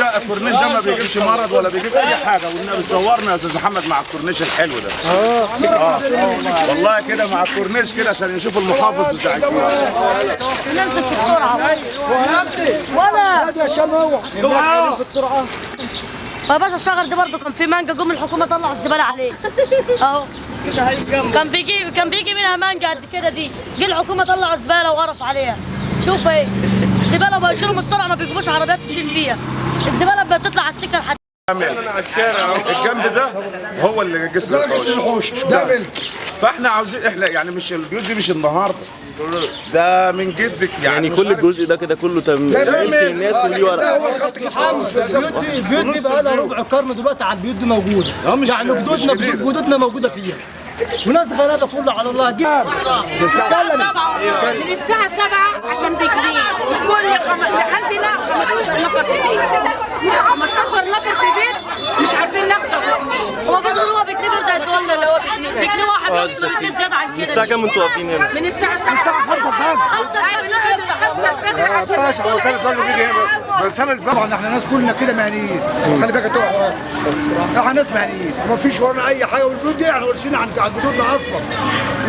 الكورنيش ده ما بيجيبش مرض ولا بيجيب اي حاجه، والنبي صورنا يا استاذ محمد مع الكورنيش الحلو ده. والله كده مع الكورنيش كده عشان يشوف المحافظ بتاع ننزل في الترعه ولا يا شموع في الترعه. يا باشا الشجر ده برضه كان في مانجا، جم الحكومه طلعت الزباله عليه اهو. كان بيجي منها مانجا قد كده دي، جه الحكومه طلع زباله وقرف عليها. شوف ايه الزباله بيشيلوا من الطرق، ما بيجيبوش عربيات تشيل فيها الزباله، بتطلع على السكه لحد الجنب ده هو اللي جسر الحوش ده ملك. فاحنا عاوزين احنا يعني مش البيوت دي مش النهارده، ده من جدك يعني كل الجزء ده كده كله ملك الناس اللي ورا. ده هو خط البيوت دي بقى لها ربع قرن دلوقتي على البيوت دي موجوده، يعني جدودنا موجوده فيها، وناس غلابه كله على الله. دي من الساعة 7 عشان بيجري كل عندنا 15 نفر في البيت، 15 نفر في البيت مش عارفين ناخد. هو فيش غير هو بيجري برده الدولة اللي هو بيجري واحد بس بيجري زيادة عن كده. الساعة كام انتوا واقفين هنا؟ من الساعة 7 5 الفجر عشان طبعا احنا ناس كلنا كده مهنيين، خلي بالك تقع وراك، احنا ناس مهنيين وما فيش ورانا اي حاجه، والبيوت دي احنا ورثينها عن جدودنا اصلا.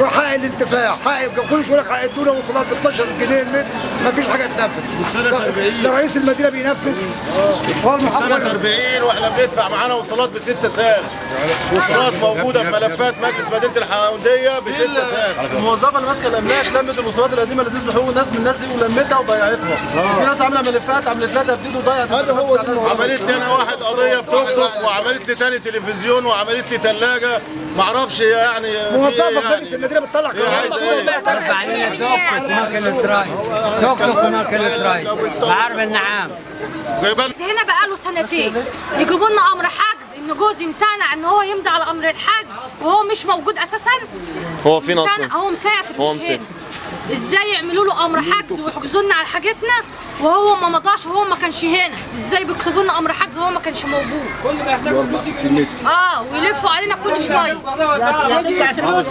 وحق الانتفاع، حق كل شويه هيدونا وصلات 12 جنيه المتر، ما فيش حاجه تنفذ. السنه 40 ده رئيس المدينه بينفذ. السنه 40 واحنا بندفع معانا وصلات ب6 ساغ، وصلات موجوده في ملفات مجلس مدينه الحموديه ب6 ساغ. الموظفه اللي ماسكه الاملاك لمت الوصولات القديمه اللي تسبح حقوق الناس من الناس دي ولمتها وضيعتها. في ناس عامله ملفات عملت لها تبديد وضيعت. عملت لي انا واحد قضيه بتوك، وعملت لي تاني تلفزيون، وعملت لي ثلاجه، ما اعرفش يعني موظفه في مجلس المدينه بتطلع رد علينا توقف وماكينة راي، توقف وماكينة راي بعرب النعام. هنا بقاله سنتين يجيبوا لنا امر حجز، ان جوزي امتنع ان هو يمضي على امر الحجز وهو مش موجود اساسا. هو فين اصلا؟ هو مسافر مش هنا. ازاي يعملوا له امر حجز ويحجزوا لنا على حاجتنا وهو ما مضاش وهو ما كانش هنا؟ ازاي بيكتبوا لنا امر حجز وهو ما كانش موجود؟ كل ما يحتاجوا فلوس يجي ويلفوا علينا كل شويه.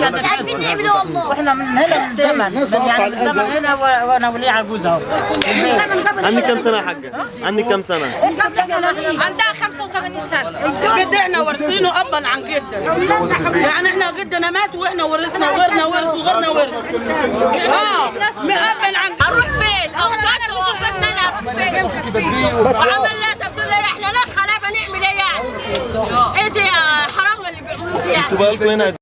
مش عارفين نعمل ايه والله. واحنا من هنا من زمن، يعني من زمن هنا وانا ولي عجوز اهو. عندك كام سنة يا حاجة؟ عندك كام سنة؟ عندها 85 سنه. جد احنا وارثينه ابا عن جدا، يعني احنا جدنا مات واحنا ورثنا وغيرنا ورث وغيرنا ورث. مقبل عن هنروح فين؟ او بعد وقفتنا انا فين؟ وعمل لا تبدو لي احنا ناس غلابه نعمل ايه يعني؟ ايه دي حرام اللي بيعملوه يعني؟ انتوا بقالكم هنا